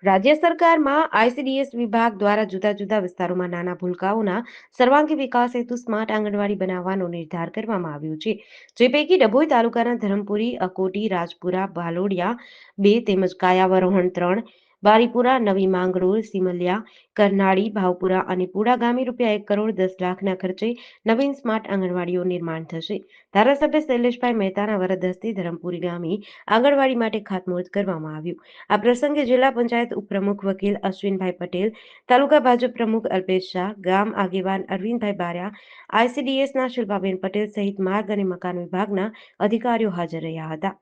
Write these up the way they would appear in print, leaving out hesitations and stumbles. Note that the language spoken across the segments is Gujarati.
રાજ્ય સરકારમાં આઈસીડીએસ વિભાગ દ્વારા જુદા જુદા વિસ્તારોમાં નાના ભૂલકાઓના સર્વાંગી વિકાસ હેતુ સ્માર્ટ આંગણવાડી બનાવવાનો નિર્ધાર કરવામાં આવ્યો છે, જે પૈકી ડભોઈ તાલુકાના ધરમપુરી, અકોટી, રાજપુરા, ભાલોડિયા 2 તેમજ કાયાવરોહણ 3, બારીપુરા, નવી માંગરોળ, સિમલિયા, કરનાળી, ભાવપુરા અને પુડા ગામે ₹1 કરોડ 10 લાખના ખર્ચે નવીન સ્માર્ટ આંગણવાડીઓ નિર્માણ થશે. ધારાસભ્ય શૈલેષભાઈ મહેતાના વરદ હસ્તે ધરમપુરી ગામે આંગણવાડી માટે ખાતમુહૂર્ત કરવામાં આવ્યું. આ પ્રસંગે જિલ્લા પંચાયત ઉપપ્રમુખ વકીલ અશ્વિનભાઈ પટેલ, તાલુકા ભાજપ પ્રમુખ અલ્પેશ શાહ, ગામ આગેવાન અરવિંદભાઈ બારિયા, આઈસીડીએસના શિલ્પાબેન પટેલ સહિત માર્ગ અને મકાન વિભાગના અધિકારીઓ હાજર રહ્યા હતા.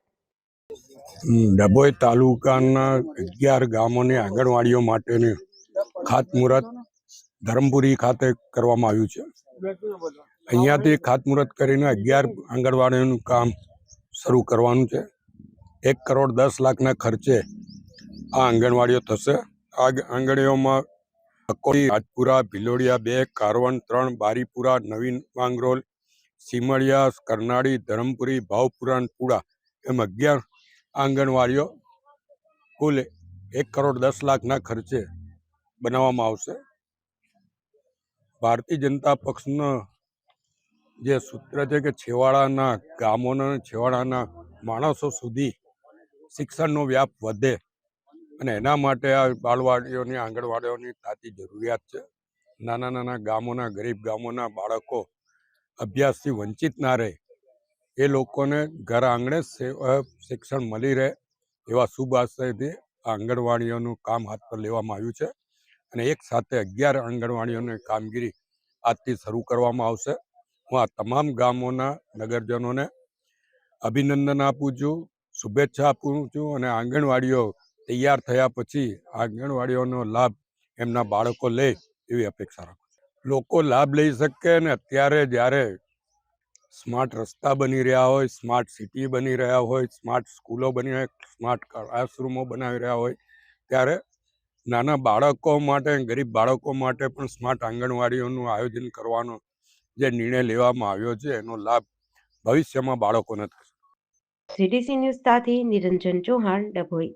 ડભોઈ તાલુકાના 11 ગામોની આંગણવાડીઓ માટેની ખાતમુહૂર્ત ધરમપુરી ખાતે કરવામાં આવ્યું છે. અહીંયાથી ખાતમુહૂર્ત કરીને 11 આંગણવાડીઓનું કામ શરૂ કરવાનું છે. 1 કરોડ 10 લાખના ખર્ચે આ આંગણવાડીઓ થશે. આ આંગણવાડીઓમાં અકોટી, રાજપુરા, ભિલોડિયા 2, કારવણ 3, બારીપુરા, નવીન માંગરોળ, સિમળિયા, કરનાળી, ધરમપુરી, ભાવપુરા અને પુડા એમ 11 આંગણવાડીઓ કુલ 1 કરોડ 10 લાખના ખર્ચે બનાવવામાં આવશે. ભારતીય જનતા પક્ષનો જે સૂત્ર છે કે છેવાડાના ગામોના છેવાડાના માણસો સુધી શિક્ષણનો વ્યાપ વધે અને એના માટે આ બાળવાડીઓની આંગણવાડીઓની તાતી જરૂરિયાત છે. નાના નાના ગામોના ગરીબ ગામોના બાળકો અભ્યાસથી વંચિત ના રહે, એ લોકોને ઘર આંગણે શિક્ષણ મળી રહે એવા શુભ આશયથી આંગણવાડીઓનું કામ હાથ પર લેવામાં આવ્યું છે અને એક સાથે 11 આંગણવાડીઓની કામગીરી આજથી શરૂ કરવામાં આવશે. હું આ તમામ ગામોના નગરજનોને અભિનંદન આપું છું, શુભેચ્છા આપું છું અને આંગણવાડીઓ તૈયાર થયા પછી આંગણવાડીઓનો લાભ એમના બાળકો લે એવી અપેક્ષા રાખું છું. લોકો લાભ લઈ શકે ને અત્યારે જ્યારે સ્માર્ટ રસ્તા બની રહ્યા હોય, સ્માર્ટ સિટી બની રહ્યા હોય, સ્માર્ટ સ્કૂલો બની રહ્યા, સ્માર્ટ ક્લાસરૂમો બનાવી રહ્યા હોય, ત્યારે નાના બાળકો માટે, ગરીબ બાળકો માટે પણ સ્માર્ટ આંગણવાડીઓનું આયોજન કરવાનો જે નિર્ણય લેવામાં આવ્યો છે એનો લાભ ભવિષ્યમાં બાળકોને થશે. સીટીસી ન્યૂઝ સાથે નિરંજન ચૌહાણ, ડભોઈ.